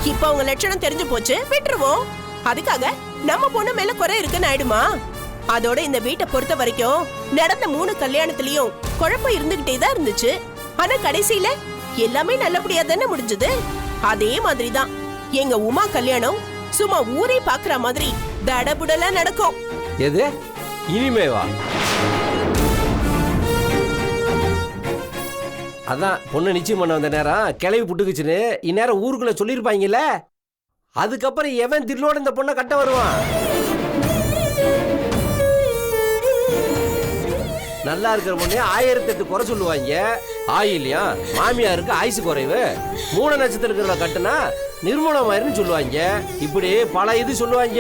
இப்ப அவங்க லட்சணம் தெரிஞ்சு போச்சு, விட்டுருவோம். அதுக்காக நம்ம பொண்ணு மேல குறை இருக்குன்னு ஆயிடுமா? அதோட இந்த வீட்டை பொறுத்த வரைக்கும் நடந்த 3 கல்யாணத்திலயும் குழப்பம் இருந்துகிட்டே தான் இருந்துச்சு. ஆனா கடைசியில எல்லாமே நல்லபடியா தானே முடிஞ்சது. அதே மாதிரிதான் எங்க உமா கல்யாணம் சும்மா ஊரே பாக்குற மாதிரி தடபுடலா நடக்கும். எது இனிமேவா? அதான் பொண்ணு நிச்சயம் பண்ண வந்த நேரம் கிளவி புட்டுக்குச்சுன்னு இந்நேரம் ஊருக்குள்ள சொல்லியிருப்பாங்கல்ல. அதுக்கப்புறம் எவன் தில்லோட இந்த பொண்ணை கட்ட வருவான்? நல்லா இருக்கிற பொண்ணே 1008 குறை சொல்லுவாங்க. ஆயில்லையா மாமியாருக்கு ஆயுசு குறைவு, 3 நட்சத்திரம் இருக்கிறத கட்டுனா நிர்மூலமாயிருன்னு சொல்லுவாங்க. இப்படி பல இது சொல்லுவாங்க.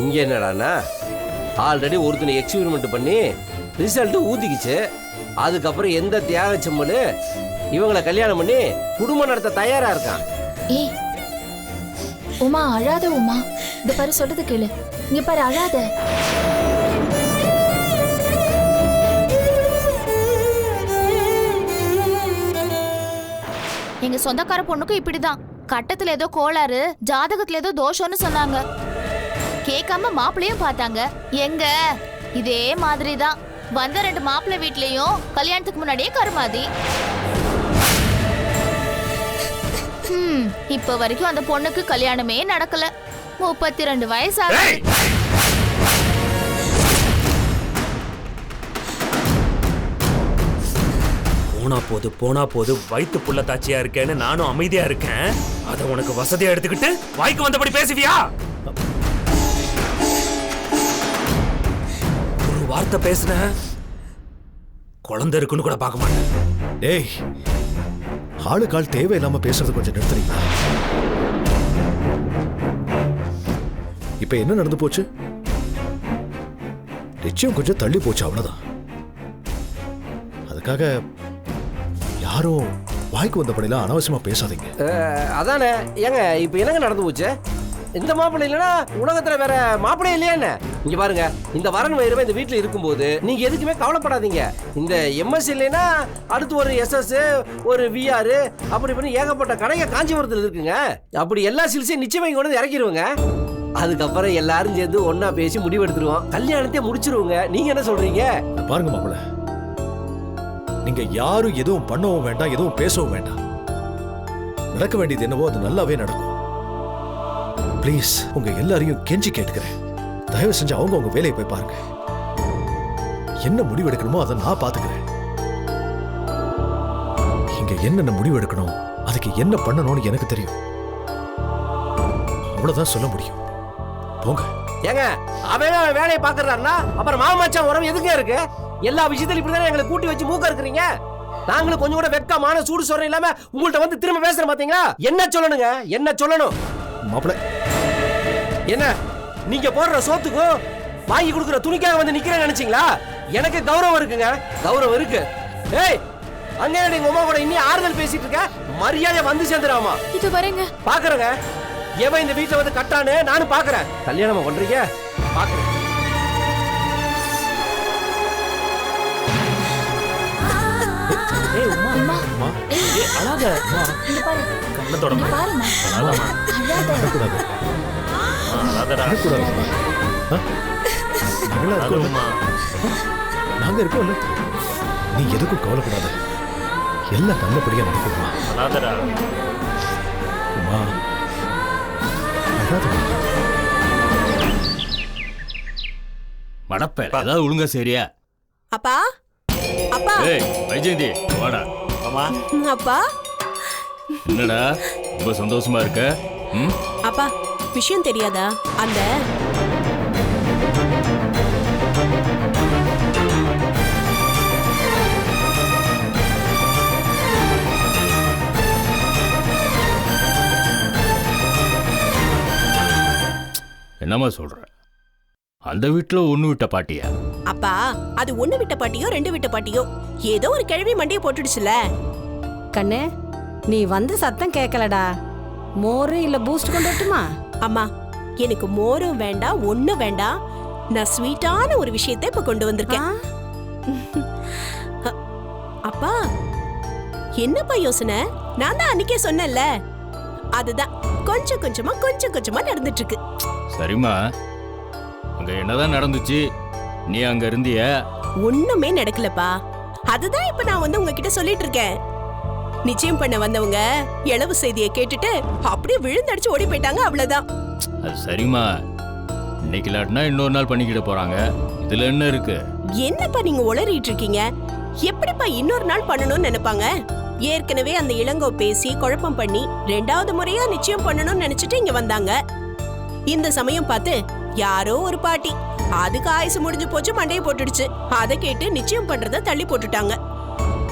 இங்க என்னடானா ஆல்ரெடி ஒருத்தனை எக்ஸ்பெரிமெண்ட் பண்ணி ரிசல்ட் ஊத்திக்கிச்சு. அதுக்கப்புறம் எந்த தியாக செம்மலு இவங்களை கல்யாணம் பண்ணி குடும்பம் நடத்த தயாரா இருக்கான். ஏய் உமா, அழாத உமா. இந்த பாரு சொல்றது கேளு. இங்க பாரு, அழாத. எங்க சொந்தக்கார பொண்ணுக்கும் இப்படிதான். கட்டத்துல ஏதோ கோளாறு, ஜாதகத்துல ஏதோ தோஷம்னு சொன்னாங்க. கேட்காம மாப்பிள்ளையும் பார்த்தாங்க. எங்க இதே மாதிரிதான் வந்த 2 மாப்பிள்ளை வீட்லயும் கல்யாணத்துக்கு முன்னாடியே கருமாதி. இப்ப வரைக்கும் அந்த பொண்ணுக்கு கல்யாணமே நடக்கல. 32 வயசு ஆகுது. போனா போது வயிற்று புள்ள தாச்சியா இருக்கேன்னு நானும் அமைதியா இருக்கேன். அதை உனக்கு வசதியா எடுத்துக்கிட்டு வாய்க்கு வந்தபடி பேசுவியா? ஒரு வார்த்தை பேசுன குழந்தை இருக்குன்னு கூட பார்க்க மாட்டேன். டேய், ஆளுக்கால் தேவையில்லாம பேசுறது கொஞ்சம் நிறுத்துறீங்களா? இப்ப என்ன நடந்து போச்சு? நிச்சயம் கொஞ்சம் தள்ளி போச்சு, அவ்வளவுதான். அதுக்காக யாரும் வாய்க்கு வந்தபடிலாம் அனாவசியமா பேசாதீங்க. அதானே. ஏங்க இப்ப என்னங்க நடந்து போச்சு? இந்த மாப்பிள்ளை இல்லைன்னா உலகத்துல வேற மாப்பிள்ளை இல்லையா என்ன? இங்க பாருங்க, இந்த வரன் வயிறுவே இந்த வீட்டுல இருக்கும்போது நீங்க எதுக்குமே கவலைப்படாதீங்க. இந்த எம்எஸ் இல்லைன்னா அடுத்து ஒரு எஸ்எஸ், ஒரு விஆர், அப்படி பண்ணி ஏகப்பட்ட கடைங்க காஞ்சிபுரத்துல இருக்குங்க. அப்படி எல்லா சில்ஸையும் நிச்சயமா இங்க கொண்டு இறக்கிடுவோங்க. அதுக்கப்புறம் எல்லாரும் சேர்ந்து ஒன்னா பேசி முடிவெடுத்துருவோம், கல்யாணத்தையே முடிச்சிருவோங்க. நீங்க என்ன சொல்றீங்க? பாருங்க மாப்பிள்ளை, நீங்க யாரும் எதுவும் பண்ணவும் வேண்டாம், எதுவும் பேசவும் வேண்டாம். நடக்க வேண்டியது என்னவோ அது நல்லாவே நடக்கும். ப்ளீஸ், உங்க எல்லாரையும் கெஞ்சி கேட்டுக்கிறேன், தயவு செஞ்சு அவங்க வேலையை போய் பாருங்க. என்ன முடிவெடுக்கணுமோ அதை நான் பாத்துக்கிறேன். இங்க என்னென்ன முடிவெடுக்கணும், அதுக்கு என்ன பண்ணணும்னு எனக்கு தெரியும். அவ்வளவுதான் சொல்ல முடியும். போங்க. ஏங்க அவன் வேலையை பாக்குறாருன்னா அப்புறம் மாமச்சான் உறவு எதுங்க இருக்கு? எல்லா விஷயத்திலும் இப்படிதான் எங்களை கூட்டி வச்சு மூக்க இருக்கிறீங்க. நாங்களும் கொஞ்சம் கூட வெட்கமான சூடு சொல்ற இல்லாம உங்கள்ட்ட வந்து திரும்ப பேசுற பாத்தீங்களா? என்ன சொல்லணுங்க? என்ன சொல்லணும்? மாப்பிள்ளை, என்ன நீங்க போடுற சோத்துக்கும் வாங்கி கொடுக்குற துணிக்காக வந்து நிக்கிறேன்னு நினைச்சீங்களா? எனக்கு கௌரவம் இருக்குங்க, கௌரவம் இருக்கு. ஏய், அங்க நீங்க உமா கூட இன்னி ஆறுதல் பேசிட்டு இருக்க, மரியாதை வந்து சேர்ந்துடாமா? இது வரேங்க. பாக்குறேங்க, எவன் இந்த வீட்டுல வந்து கட்டான்னு நானும் பாக்குறேன். கல்யாணமா பண்றீங்க பாக்குறேன். ஏய் உமா, உமா, ஏய் அழாத. இங்க பாரு. கண்ணை தொடமா. பாருமா. அழாதமா. அழக்கூடாது. அழாதடா. அழக்கூடாதுமா. நாங்களா இருக்கோம்மா. நாங்க இருக்கோம்ல. நீ எதுக்கும் கவலைப்படாத, எல்லாம் நல்லபடியா நடக்குமா. அழாதடா. உமா, அழாதமா. மடப்ப ஏதாவது ஒழுங்கா சரியா? அப்பா, அப்பா. ஏய் வைஜெயந்தி, வாடா. அம்மா. அப்பா. என்னடா ரொம்ப சந்தோஷமா இருக்க? அப்பா, விஷயம் தெரியாதா? அந்த என்னம்மா சொல்ற? அந்த வீட்டுல ஒண்ணு விட்ட பாட்டியா? அப்பா, அது 1 விட்ட பாட்டியோ 2 விட்ட பாட்டியோ ஏதோ ஒரு கிழவி மண்டைய போட்டுடுச்சுல. கண்ணு, நீ வந்து சத்தம் கேட்கலடா. மோரு இல்ல பூஸ்ட் கொண்டு வரட்டுமா? அம்மா, எனக்கு மோரும் வேண்டாம், ஒண்ணு வேண்டாம். நான் ஸ்வீட்டான ஒரு விஷயத்தை இப்ப கொண்டு வந்திருக்கேன். அப்பா, என்னப்பா யோசனை? நான் தான் அன்னைக்கே சொன்னேன்ல. அதுதான் கொஞ்சம் கொஞ்சமா நடந்துட்டு இருக்கு. சரிம்மா, அங்க என்னதான் நடந்துச்சு? நீ அங்க இருந்திய? ஒண்ணுமே நடக்கலப்பா. அதுதான் இப்ப நான் வந்து உங்ககிட்ட சொல்லிட்டு இருக்கேன். நிச்சயம் பண்ண வந்தவங்க இளவு செய்தியை கேட்டுட்டு அப்படியே விழுந்தடிச்சு ஓடி போயிட்டாங்க, அவ்வளவுதான். அது சரிம்மா, இன்னைக்கு இல்லாட்டினா இன்னொரு நாள் பண்ணிக்கிட போறாங்க. இதுல என்ன இருக்கு? என்னப்பா நீங்க உளறிட்டு இருக்கீங்க? எப்படிப்பா இன்னொரு நாள் பண்ணணும்னு நினைப்பாங்க? ஏற்கனவே அந்த இளங்கோ பேசி குழப்பம் பண்ணி 2வது முறையா நிச்சயம் பண்ணணும்னு நினைச்சிட்டு இங்க வந்தாங்க. இந்த சமயம் பார்த்து யாரோ ஒரு பாட்டி அதுக்கு ஆயுசு முடிஞ்சு போச்சு, மண்டையை போட்டுடுச்சு. அதை கேட்டு நிச்சயம் பண்றத தள்ளி போட்டுட்டாங்க.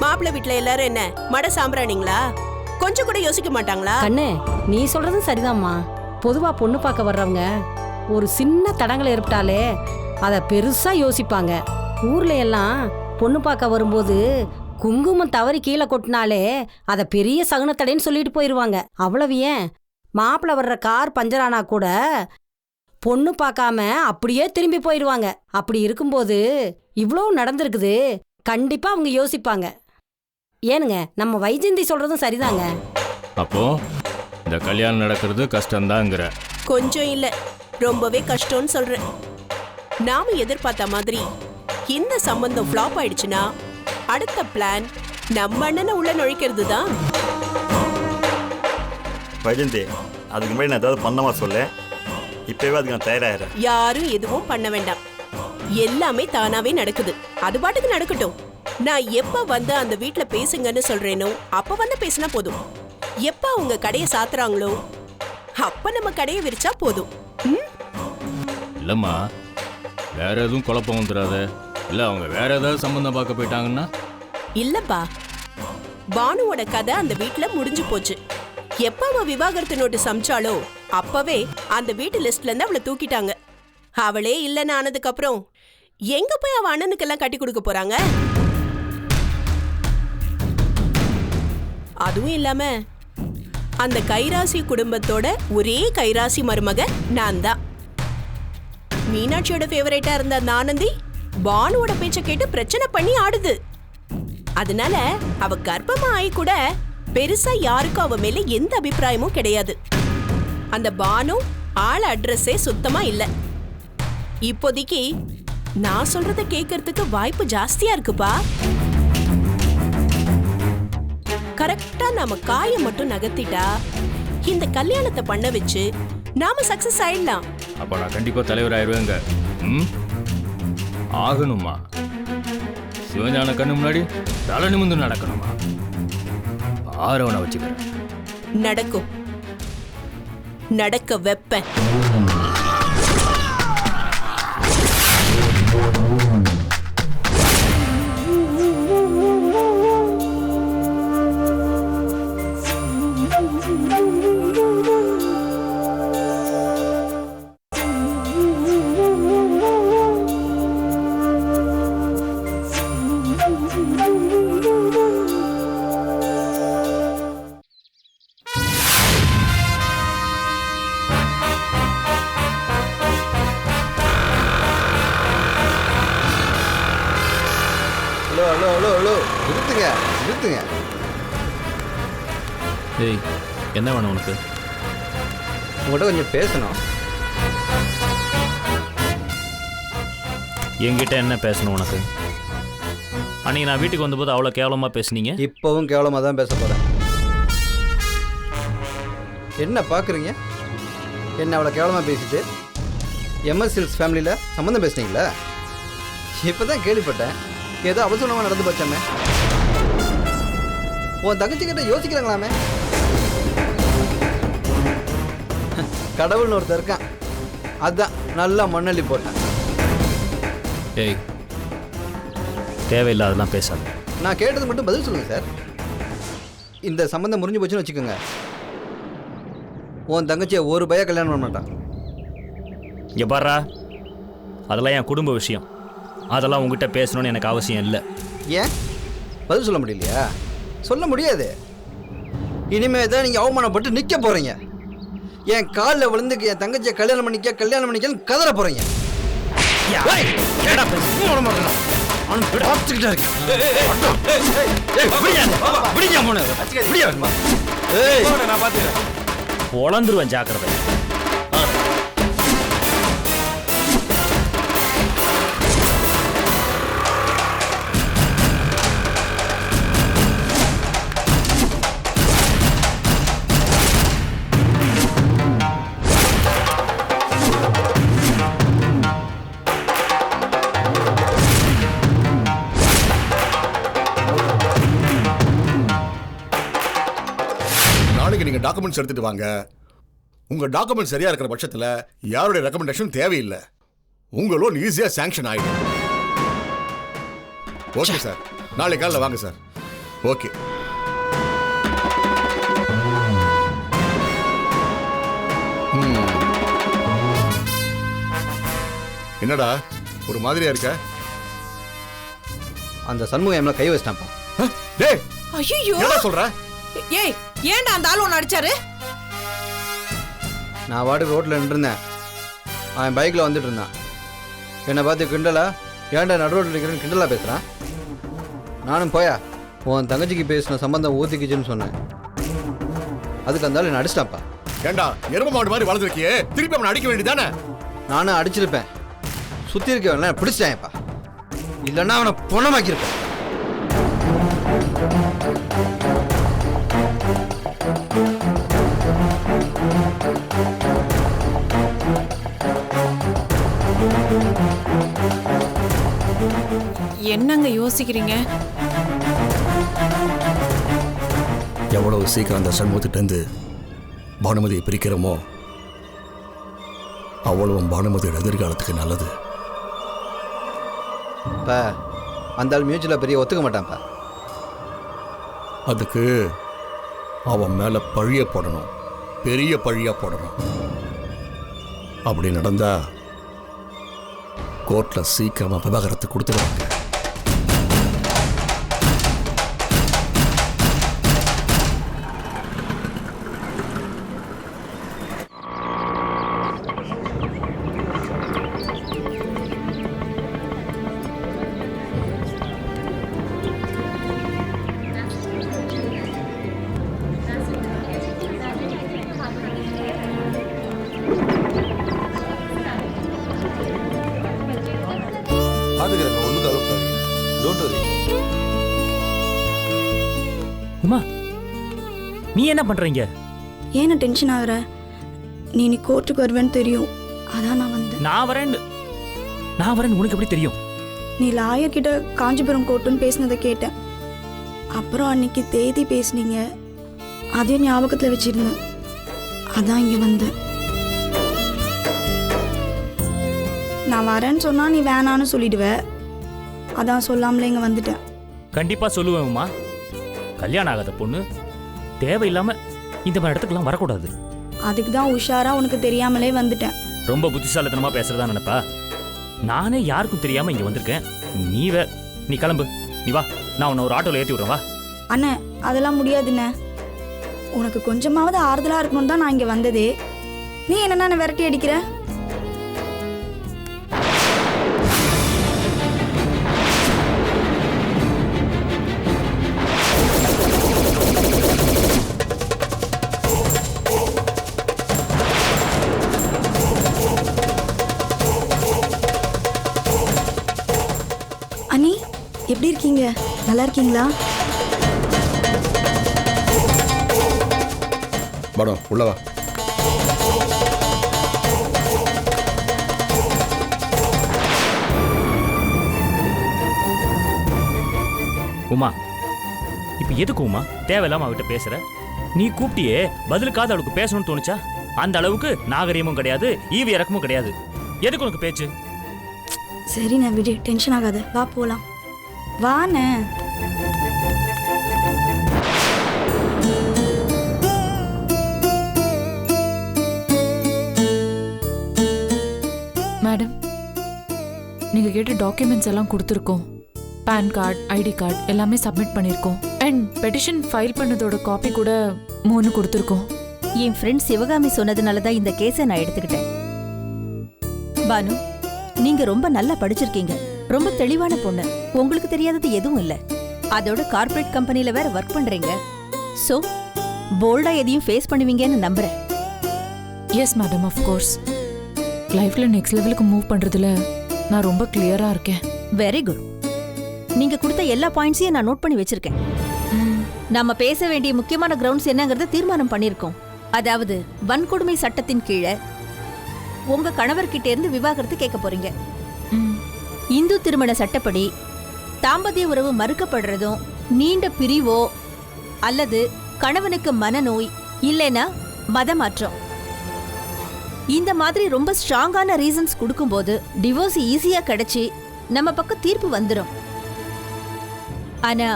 மாப்பிள்ளை வீட்டுல எல்லாரும் என்ன மட சாம்பிராணிங்களா? கொஞ்சம் கூட யோசிக்க மாட்டாங்களா? கண்ணு, நீ சொல்றதும் சரிதாம்மா. பொதுவா பொண்ணு பார்க்க வர்றவங்க ஒரு சின்ன தடங்களை ஏற்பட்டாலே அதை பெருசா யோசிப்பாங்க. ஊர்ல எல்லாம் பொண்ணு பார்க்க வரும்போது குங்குமம் தவறி கீழே கொட்டினாலே அதை பெரிய சகுனத்தடைன்னு சொல்லிட்டு போயிருவாங்க. அவ்வளவு ஏன், மாப்பிள்ளை வர்ற கார் பஞ்சரானா கூட பொண்ணு பார்க்காம அப்படியே திரும்பி போயிடுவாங்க. அப்படி இருக்கும்போது இவ்வளோ நடந்திருக்குது, கண்டிப்பா அவங்க யோசிப்பாங்க. ஏனுங்க, நம்ம வைஜெயந்தி சொல்றதும் சரிதாங்க. அப்போ இந்த கல்யாணம் நடக்கிறது கஷ்டம்தாங்கிற? கொஞ்சம் இல்ல, ரொம்பவே கஷ்டம்னு சொல்றேன். நாம எதிர்பார்த்த மாதிரி இந்த சம்பந்தம் ஃப்ளாப் ஆயிடுச்சுன்னா அடுத்த பிளான் நம்ம அண்ணனை உள்ள நுழைக்கிறது தான். வைஜெயந்தி, அதுக்கு முன்னாடி நான் ஏதாவது பண்ணமா சொல்ல, இப்பவே அதுக்கு நான் தயாராகிறேன். யாரும் எதுவும் பண்ண வேண்டாம், எல்லாமே தானாவே நடக்குது. அது பாட்டுக்கு நடக்கட்டும். நான் எப்ப வந்து அந்த வீட்ல பேசுங்கன்னு சொல்றேனோ அப்ப வந்து பேசினா போதும். எப்ப அவங்க கடையை சாத்துறாங்களோ அப்ப நம்ம கடையை விரிச்சா போதும். இல்லம்மா, வேற எதுவும் குழப்பம் வந்துடாத. இல்ல அவங்க வேற ஏதாவது சம்பந்தம் பார்க்க போயிட்டாங்கன்னா? இல்லப்பா, பானுவோட கதை அந்த வீட்ல முடிஞ்சு போச்சு. எப்ப அவ விவாகரத்து நோட்டீஸ் அமிச்சாலோ அப்பவே அந்த வீட்டு லிஸ்ட்ல இருந்து அவளை தூக்கிட்டாங்க. அவளே இல்லைன்னு ஆனதுக்கு அப்புறம் எங்க போய் அவ அண்ணனுக்கெல்லாம் கட்டி கொடுக்க போறாங்க? அதுவும் இல்லாம அந்த கைராசி குடும்பத்தோட ஒரே கைராசி மருமக நான் தான். மீனாட்சியோட ஃபேவரேட்டா இருந்த அந்த ஆனந்தி பானுவோட பேச்ச கேட்டு பிரச்சனை பண்ணி ஆடுது. அதனால அவ கர்ப்பமா ஆகி கூட பெருசா யாருக்கும் அவ மேல எந்த அபிப்பிராயமும் கிடையாது. அந்த பானு ஆள் அட்ரஸே சுத்தமா இல்ல. இப்போதைக்கு நான் சொல்றத கேட்கறதுக்கு வாய்ப்பு ஜாஸ்தியா இருக்குப்பா. கரெக்டா நாம காய மட்டும் நகர்த்திட்டா இந்த கல்யாணத்தை பண்ண வச்சு நாம சக்சஸ் ஆயிடலாம். அப்ப நான் கண்டிப்பா தலைவர் ஆயிடுவேங்க. ஆகணுமா? சிவஞான கண்ணு முன்னாடி தலை நிமிந்து நடக்கணுமா? ஆரவனை வச்சுக்கிறேன். நடக்கும், நடக்க வைப்பேன். நிறுத்துங்க. ஏய், என்ன வேணும் உனக்கு? உங்கள்கிட்ட கொஞ்சம் பேசணும். என்கிட்ட என்ன பேசணும் உனக்கு? அன்னைக்கு நான் வீட்டுக்கு வந்தபோது அவ்வளோ கேவலமாக பேசுனீங்க. இப்போவும் கேவலமாக தான் பேச போகிறேன். என்ன பார்க்குறீங்க? என்ன அவ்வளோ கேவலமாக பேசிட்டு எம்எஸ்எல்ஸ் ஃபேமிலியில் சம்மந்தம் பேசுனீங்களா? இப்போ தான் கேள்விப்பட்டேன். ஏதோ அவசரமாக நடந்து போச்சாமே. உன் தங்கச்சிக்கிட்ட யோசிக்கிறாங்களாமே. கடவுள்னு ஒருத்தர் இருக்கான், அதான் நல்லா மண்ணள்ளி போட்டேன். ஏய், தேவையில்லாதெல்லாம் பேசாத. நான் கேட்டது மட்டும் பதில் சொல்லுங்கள் சார். இந்த சம்மந்தம் முறிஞ்சு போச்சுன்னு வச்சுக்கோங்க, உன் தங்கச்சியை ஒரு பையன் கல்யாணம் பண்ண மாட்டான். இங்கே பாரா, அதெல்லாம் என் குடும்ப விஷயம். அதெல்லாம் உங்ககிட்ட பேசணும்னு எனக்கு அவசியம் இல்லை. ஏன் பதில் சொல்ல முடியலையா? சொல்ல முடியாது. இனிமே தான் நீங்கள் அவமானப்பட்டு நிற்க போகிறீங்க. என் காலில் விழுந்து என் தங்கச்சியை கல்யாணம் பண்ணிக்கன்னு கதற போகிறீங்க. பொழந்துருவேன், ஜாக்கிரதை. நாளைக்கு நீங்க டாக்குமெண்ட்ஸ் எடுத்துட்டு வாங்க. உங்க டாக்குமெண்ட் சரியா இருக்கிற பட்சத்துல யாருடைய ரெக்கமெண்டேஷன் தேவையில்லை. உங்க லோன் ஈஸியா சாங்ஷன் ஆயிடும். ஓகே சார், நாளை காலையில் வாங்க சார். ஓகே. என்னடா ஒரு மாதிரியா இருக்க? அந்த சண்முகம் எம்ல கை வச்சிட்டான்ப்பா. டேய், ஐயோ என்ன சொல்ற? ஏய், ஏன்டா அந்த ஆள் ஒன்று அடிச்சாரு? நான் வாட்டுக்கு ரோட்டில் நின்றுருந்தேன். அவன் பைக்கில் வந்துட்டு இருந்தான். என்னை பார்த்து கிண்டலா, ஏன்டா நடு ரோட்டில் இருக்கிறேன்னு கிண்டலா பேசுகிறான். நானும் போயா உன் தங்கச்சிக்கு பேசின சம்பந்தம் ஊத்திக்கிச்சுன்னு சொன்னேன். அதுக்கு அந்த ஆள் என்னை அடிச்சிட்டாப்பா. ஏண்டா எரும மாடு மாதிரி வளர்ந்துருக்கியே, திருப்பி அவனை அடிக்க வேண்டியதானே? நானும் அடிச்சிருப்பேன். சுற்றி இருக்கவன் பிடிச்சிட்டேன்ப்பா. இல்லைன்னா அவனை பொணமாக்கியிருப்பேன். என்னங்க யோசிக்கிறீங்க? எவ்வளவு சீக்கிரம் அந்த சண்முகத்திட்டேருந்து பானுமதியை பிரிக்கிறோமோ அவ்வளவும் பானுமதியோட எதிர்காலத்துக்கு நல்லது. இப்போ அந்த ஆள் மியூச்சுவலாக பெரிய ஒத்துக்க மாட்டான்ப்பா. அதுக்கு அவன் மேல பழிய போடணும், பெரிய பழியா போடணும். அப்படி நடந்தா கோர்ட்ல சீக்கிரமா விவாகரத்து கொடுத்துருவாங்க. உமா, நீ என்ன பண்றீங்க? ஏன் டென்ஷன் ஆகுற? நீ கோர்ட்டுக்கு வருவேன்னு தெரியும், அதான் நான் வந்தேன். நான் வரேன்னு உனக்கு எப்படி தெரியும்? நீ லாயர் கிட்ட காஞ்சிபுரம் கோர்ட்டுன்னு பேசினதை கேட்டேன். அப்புறம் அன்னைக்கு தேதி பேசுனீங்க, அதையும் ஞாபகத்தில் வச்சிருந்தேன். அதான் இங்கே வந்தேன். நான் வரேன்னு சொன்னா நீ வேணான்னு சொல்லிடுவ, அதான் சொல்லாமலே இங்கே வந்துட்டேன். கண்டிப்பா சொல்லுவேன் உமா. கல்யாணம் ஆகாத பொண்ணு தேவையில்லாம இந்த மாதிரி இடத்துக்குலாம் வரக்கூடாது. அதுக்கு தான் உஷாரா உனக்கு தெரியாமலே வந்துட்டேன். ரொம்ப புத்திசாலித்தனமா பேசுறதா நினைப்பா? நானே யாருக்கும் தெரியாம இங்க வந்திருக்கேன். நீ கிளம்பு, நீ வா, நான் உன்னை ஒரு ஆட்டோல ஏத்தி விடுறேன், வா. அண்ணே, அதெல்லாம் முடியாதுண்ணே. உனக்கு கொஞ்சமாவது ஆறுதலா இருக்கணும் தான் நான் இங்கே வந்ததே. நீ என்னன்னா விரட்டி அடிக்கிற? அண்ணி, எப்படி இருக்கீங்க? நல்லா இருக்கீங்களா? மேடம் உள்ள வா. உமா, இப்ப எதுக்கு உமா தேவையில்லாம அவகிட்ட பேசுற? நீ கூப்பிட்டியே, பதிலுக்காவது அவளுக்கு பேசணும்னு தோணுச்சா? அந்த அளவுக்கு நாகரீகமும் கிடையாது, ஈவி இறக்கமும் கிடையாது. எதுக்கு உனக்கு பேச்சு? சரிண்ணே, விடு, டென்ஷன் ஆகாத, வா போலாம். வாண்ணே. மேடம், நீங்க கேட்ட டாக்குமெண்ட்ஸ் எல்லாம் கொடுத்துருக்கோம். பேன் கார்டு, ஐடி கார்டு எல்லாமே சப்மிட் பண்ணியிருக்கோம். அண்ட் பெட்டிஷன் ஃபைல் பண்ணதோட காப்பி கூட 3 கொடுத்துருக்கோம். என் ஃப்ரெண்ட் சிவகாமி சொன்னதுனால தான் இந்த கேஸை நான் எடுத்துக்கிட்டேன். பானு, நீங்க ரொம்ப நல்லா படிச்சிருக்கீங்க, ரொம்ப தெளிவான பொண்ணு. உங்களுக்கு தெரியாதது எதுவும் இல்லை. அதோட கார்ப்பரேட் கம்பெனில வேற ஒர்க் பண்றீங்க. சோ போல்டா எதையும் ஃபேஸ் பண்ணுவீங்கன்னு நம்புறேன். Yes madam, of course. லைஃப்ல நெக்ஸ்ட் லெவலுக்கு மூவ் பண்றதுல நான் ரொம்ப கிளியரா இருக்கேன். Very good. நீங்க கொடுத்த எல்லா பாயிண்ட்ஸையும் நான் நோட் பண்ணி வச்சிருக்கேன். நம்ம பேச வேண்டிய முக்கியமான கிரவுண்ட்ஸ் என்னங்கறத தீர்மானம் பண்ணிருக்கோம். அதாவது வன்கொடுமை சட்டத்தின் கீழே உங்க கணவர்கிட்ட இருந்து விவாகரத்து கேட்க போறீங்க. இந்து திருமண சட்டப்படி தாம்பத்திய உறவு மறுக்கப்படுறதும், நீண்ட பிரிவோ அல்லது கணவனுக்கு மனநோய் இல்லைன்னா மதமாற்றம், இந்த மாதிரி ரொம்ப ஸ்ட்ராங்கான ரீசன்ஸ் கொடுக்கும்போது டிவோர்ஸ் ஈஸியா கிடைச்சி நம்ம பக்கம் தீர்ப்பு வந்துடும். ஆனா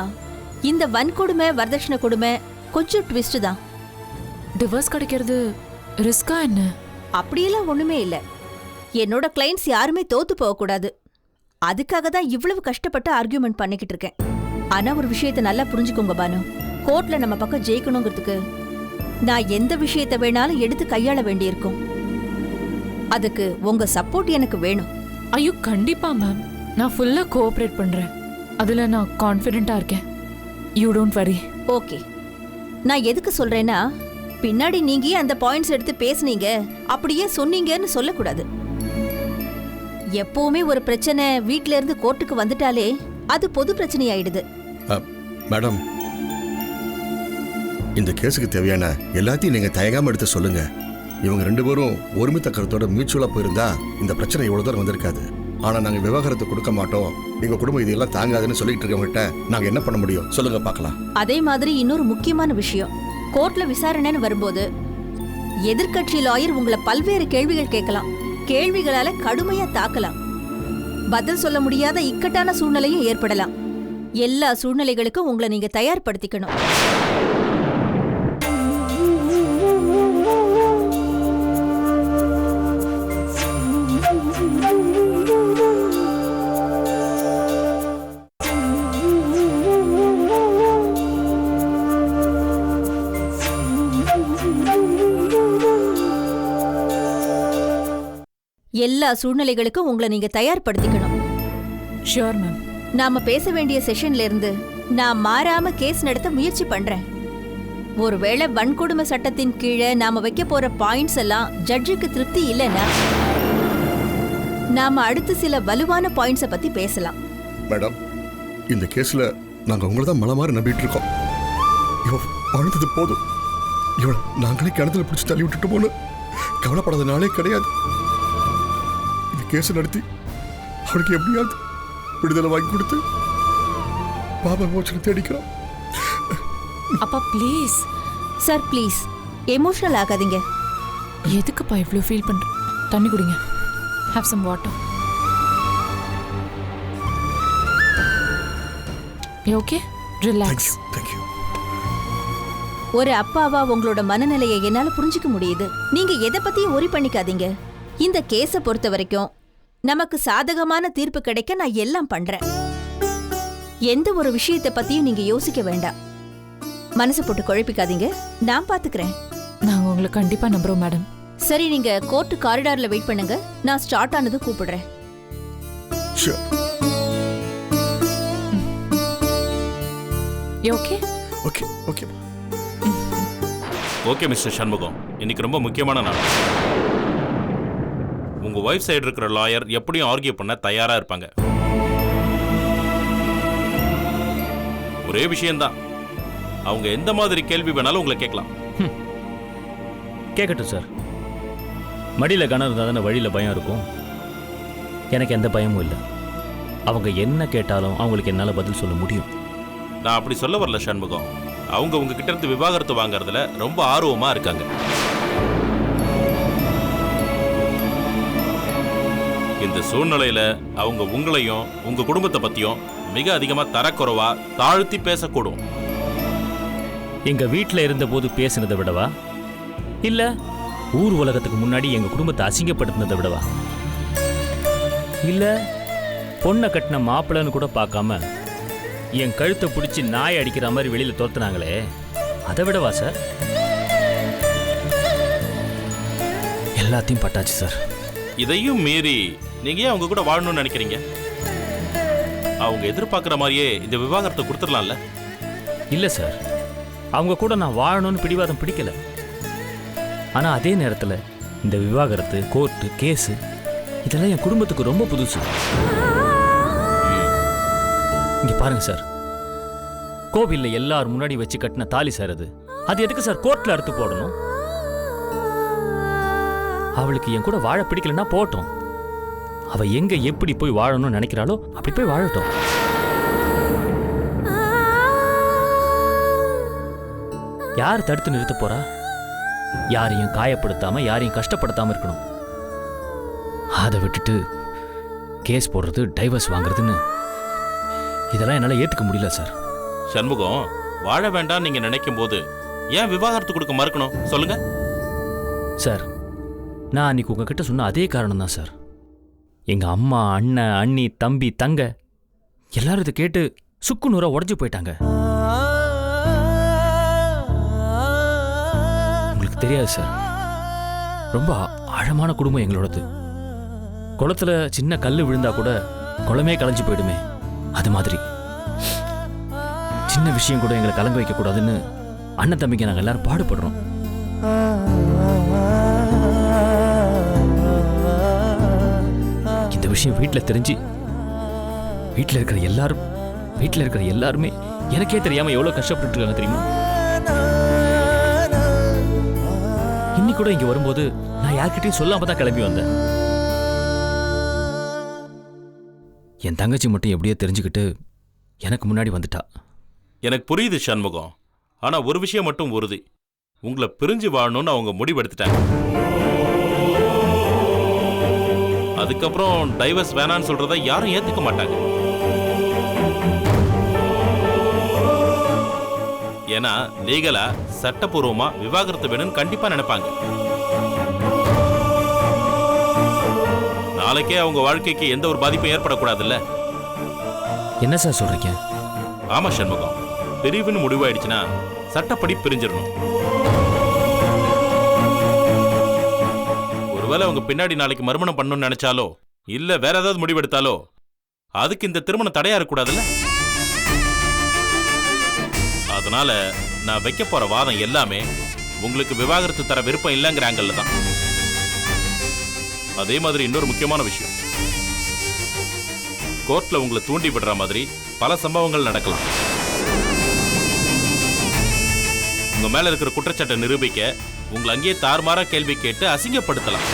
இந்த வன்கொடுமை வரதட்சணை கொடுமை கொஞ்சம் ட்விஸ்ட் தான். டிவோர்ஸ் கிடைக்கிறது ரிஸ்கா என்ன? அப்படியெல்லாம் ஒண்ணுமே இல்லை. என்னோட கிளைண்ட்ஸ் யாருமே தோத்து போகக்கூடாது. அதுக்காக தான் இவ்வளவு கஷ்டப்பட்டு ஆர்கியூமெண்ட் பண்ணிக்கிட்டு இருக்கேன். ஆனா ஒரு விஷயத்தை நல்லா புரிஞ்சுக்கோங்க பானு, கோர்ட்ல நம்ம பக்கம் ஜெயிக்கணுங்கிறதுக்கு நான் எந்த விஷயத்தை வேணாலும் எடுத்து கையாள வேண்டியிருக்கும். அதுக்கு உங்க சப்போர்ட் எனக்கு வேணும். ஐயோ கண்டிப்பா மேம், நான் ஃபுல்லா கோஆபரேட் பண்றேன். அதுல நான் கான்ஃபிடென்ட்டா இருக்கேன். You don't worry. ஓகே. நான் எதுக்கு சொல்றேன்னா, பின்னாடி நீங்க அந்த பாயிண்ட்ஸ் எடுத்து பேசுனீங்க, அப்படியே சொன்னீங்கன்னு சொல்லக்கூடாது. எப்பவுமே ஒரு பிரச்சனை வீட்ல இருந்து கோர்ட்டுக்கு வந்துட்டாலே அது பொது பிரச்சனை ஆயிடுது. மேடம், இந்த கேஸுக்கு தேவையான எல்லாத்தையும் நீங்க தயங்காம எடுத்து சொல்லுங்க. இவங்க 2 பேரும் ஒருமித்த கருத்தோட மியூச்சுவலா போயிருந்தா இந்த பிரச்சனை இவ்வளவு தூரம் வந்திருக்காது. ஆனா நாங்க விவாகரத்து கொடுக்க மாட்டோம், எங்க குடும்பம் இதெல்லாம் தாங்காதுன்னு சொல்லிட்டு இருக்கவங்கிட்ட நாங்க என்ன பண்ண முடியும் சொல்லுங்க பார்க்கலாம். அதே மாதிரி இன்னொரு முக்கியமான விஷயம், கோர்ட்ல விசாரணைன்னு வரும்போது எதிர்க்கட்சி லாயர் உங்களை பல்வேறு கேள்விகள் கேட்கலாம். கேள்விகளால கடுமையா தாக்கலாம். பதில் சொல்ல முடியாத இக்கட்டான சூழ்நிலையும் ஏற்படலாம். எல்லா சூழ்நிலைகளுக்கும் உங்களை நீங்க தயார்படுத்திக்கணும். எல்லா சூழ்நிலைகளுக்கும் உங்களை நீங்க தயார்படுத்திக்கணும். Sure ma'am. நாம பேச வேண்டிய செஷன்ல இருந்து நான் மாறாம கேஸ் நடத்த முயற்சி பண்றேன். ஒருவேளை வன்கொடுமை சட்டத்தின் கீழே நாம வைக்க போற பாயிண்ட்ஸ் எல்லாம் ஜட்ஜுக்கு திருப்தி இல்லைன்னா நாம அடுத்து சில வலுவான பாயிண்ட்ஸை பத்தி பேசலாம். மேடம், இந்த கேஸ்ல நாங்க உங்களை தான் மலை மாதிரி நம்பிட்டு இருக்கோம். இவ வாழ்ந்தது போதும், இவளை நாங்களே கிணத்துல பிடிச்சி தள்ளி விட்டுட்டு போன கவலைப்படாத நாளே கிடையாது. இந்த கேஸ் நடத்தி அவளுக்கு எப்படியாவது விடுதலை வாங்கி கொடுத்து பாபா மோச்சனை தேடிக்கிறோம். அப்பா ப்ளீஸ். சார் ப்ளீஸ் எமோஷனல் ஆகாதீங்க. எதுக்குப்பா இவ்வளோ ஃபீல் பண்ற? தண்ணி குடிங்க. Have some water. Okay, relax. Thank you. ஒரு அப்பாவா உங்களோட மனநிலையை என்னால புரிஞ்சுக்க முடியுது. நீங்க எதை பத்தியும் ஒரி பண்ணிக்காதீங்க. இந்த கேஸை பொறுத்த வரைக்கும் நமக்கு சாதகமான தீர்ப்பு கிடைக்க நான் எல்லாம் பண்றேன். எந்த ஒரு விஷயத்தை பத்தியும் நீங்க யோசிக்க வேண்டாம். மனசு போட்டு குழப்பிக்காதீங்க, நான் பாத்துக்கிறேன். நாங்க உங்களை கண்டிப்பா நம்புறோம் மேடம். சரி, நீங்க கோர்ட் காரிடார்ல வெயிட் பண்ணுங்க. நான் ஸ்டார்ட் ஆனதும் கூப்பிடுறேன். Okay okay okay okay mister Shanmugam, இன்னைக்கு ரொம்ப முக்கியமான நாள். உங்க ஒய்ஃப் சைடு இருக்கிற லாயர் எப்படியும் ஆர்கியூ பண்ண தயாரா இருப்பாங்க. ஒரே விஷயம்தான், அவங்க எந்த மாதிரி கேள்வி வேணாலும் உங்களை கேட்கலாம். கேட்கட்டும் சார். மடியில் கணம் இருந்தால் தானே வழியில் பயம் இருக்கும். எனக்கு எந்த பயமும் இல்லை. அவங்க என்ன கேட்டாலும் அவங்களுக்கு என்னால் பதில் சொல்ல முடியும். நான் அப்படி சொல்ல வரல சண்முகம். அவங்க உங்ககிட்ட இருந்து விவாகரத்து வாங்கறதுல ரொம்ப ஆர்வமா இருக்காங்க. இந்த சூழ்நிலையில அவங்க உங்களையும் உங்க குடும்பத்தை பத்தியும் மிக அதிகமா தரக்குறைவா தாழ்த்தி பேசக்கூடும். எங்க வீட்டில் இருந்தபோது பேசினதை விடவா, இல்ல ஊர் உலகத்துக்கு முன்னாடி எங்க குடும்பத்தை அசிங்கப்படுத்தினதை விடவா, இல்ல பொண்ணை கட்டின மாப்பிள்ளைன்னு கூட பார்க்காம என் கழுத்தை பிடிச்சி நாய் அடிக்கிற மாதிரி வெளியில தோத்துனாங்களே, அதை விடவா சார்? எல்லாத்தையும் பட்டாச்சு சார். இதையும் மீறி நீங்க ஏன் அவங்க கூட வாழணும்னு நினைக்கிறீங்க? அவங்க எதிர்பார்க்குற மாதிரியே இந்த விவாகரத்தை கொடுத்துடலாம்ல? இல்லை சார், அவங்க கூட நான் வாழணும்னு பிடிவாதம் பிடிக்கல. ஆனால் அதே நேரத்தில் இந்த விவாகரத்து, கோர்ட்டு, கேஸு இதெல்லாம் என் குடும்பத்துக்கு ரொம்ப புதுசு. இங்க பாருங்க சார், கோவில்ல எல்லாரும் முன்னாடி வச்சு கட்டின தாலி சார் அது எதுக்கு சார் கோர்ட்ல அறுத்து போடணும்? அவளுக்கு என் கூட வாழ பிடிக்கலன்னா போட்டோம். அவ எங்க எப்படி போய் வாழணும்னு நினைக்கிறாளோ அப்படி போய் வாழட்டும். யார் தடுத்து நிறுத்த போறா? யாரையும் காயப்படுத்தாம யாரையும் கஷ்டப்படுத்தாம இருக்கணும். அதை விட்டுட்டு கேஸ் போடுறது, டைவர்ஸ் வாங்குறதுன்னு இதெல்லாம் என்னால ஏத்துக்க முடியல சார். சண்முகம், வாழ வேண்டாம் நீங்க நினைக்கும் போது ஏன் விவாகரத்து கொடுக்க மறுக்கணும் சொல்லுங்க? சார், நான் அன்னைக்கு உங்ககிட்ட சொன்ன அதே காரணம் தான் சார். எங்க அம்மா, அண்ணன், அண்ணி, தம்பி, தங்க எல்லாரும் இதை கேட்டு சுக்கு நூறா உடஞ்சு போயிட்டாங்க. உங்களுக்கு தெரியாது சார், ரொம்ப ஆழமான குடும்பம் எங்களோடது. குளத்துல சின்ன கல் விழுந்தா கூட குளமே கலைஞ்சு போயிடுமே, அது மாதிரி சின்ன விஷயம் கூட எங்களை கலங்க வைக்க கூடாதுன்னு அண்ணன் தம்பிக்கு நாங்கள் எல்லாரும் பாடுபடுறோம். இந்த விஷயம் வீட்டில் தெரிஞ்சு வீட்டில் இருக்கிற எல்லாருமே எனக்கே தெரியாம எவ்வளவு கஷ்டப்பட்டு இருக்காங்க தெரியுமா? இன்னைக்கு கூட இங்க வரும்போது நான் யார்கிட்டையும் சொல்லாம தான் கிளம்பி வந்தேன். என் தங்கச்சி மட்டும் எப்படியோ தெரிஞ்சுக்கிட்டு எனக்கு முன்னாடி வந்துட்டா. எனக்கு புரியுது சண்முகம், ஆனா ஒரு விஷயம் மட்டும் உறுதி, உங்களை பிரிஞ்சு வாழணும்னு அவங்க முடிவெடுத்துட்டாங்க. அதுக்கப்புறம் டைவர்ஸ் வேணான்னு சொல்றத யாரும் ஏத்துக்க மாட்டாங்க. ஏன்னா லீகலா சட்டப்பூர்வமா விவாகரத்து வேணும்னு கண்டிப்பா நினைப்பாங்க. நாளைக்கே அவங்க வாழ்க்கைக்கு எந்த ஒரு பாதிப்பும் ஏற்படக்கூடாதுல்ல. என்ன சார் சொல்றீங்க? ஆமா சண்முகம், பிரிவுன்னு முடிவாயிடுச்சுன்னா சட்டப்படி பிரிஞ்சிடணும். ஒருவேளை அவங்க பின்னாடி நாளைக்கு மறுமணம் பண்ணணும்னு நினைச்சாலோ இல்ல வேற ஏதாவது முடிவெடுத்தாலோ அதுக்கு இந்த திருமணம் தடையா இருக்கக்கூடாதுல்ல. அதனால நான் வைக்க போற வாதம் எல்லாமே உங்களுக்கு விவாகரத்து தர விருப்பம் இல்லைங்கிற ஆங்கிள் தான். அதே மாதிரி இன்னொரு முக்கியமான விஷயம், கோர்ட்ல உங்களை தூண்டி விடுற மாதிரி பல சம்பவங்கள் நடக்கலாம். உங்க மேல இருக்கிற குற்றச்சாட்டை நிரூபிக்க உங்களை அங்கேயே தாறுமாறா கேள்வி கேட்டு அசிங்கப்படுத்தலாம்.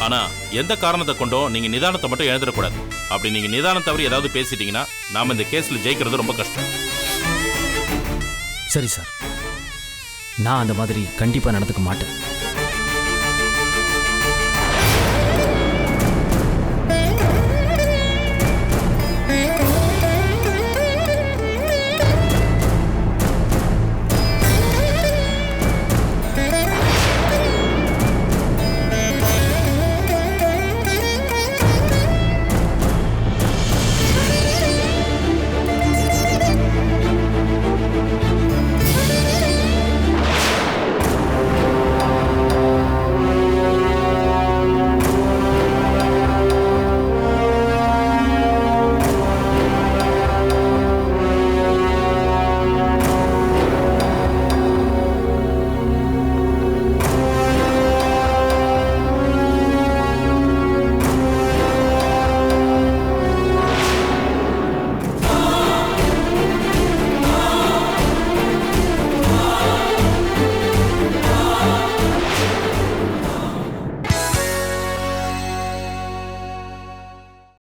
ஆனா எந்த காரணத்தை கொண்டோ நீங்க நிதானத்தை மட்டும் எழுந்திடக்கூடாது. அப்படி நீங்க நிதானம் தவறி ஏதாவது பேசிட்டீங்கன்னா நாம இந்த கேஸ்ல ஜெயிக்கிறது ரொம்ப கஷ்டம். சரி சார், நான் அந்த மாதிரி கண்டிப்பா நடந்துக்க மாட்டேன்.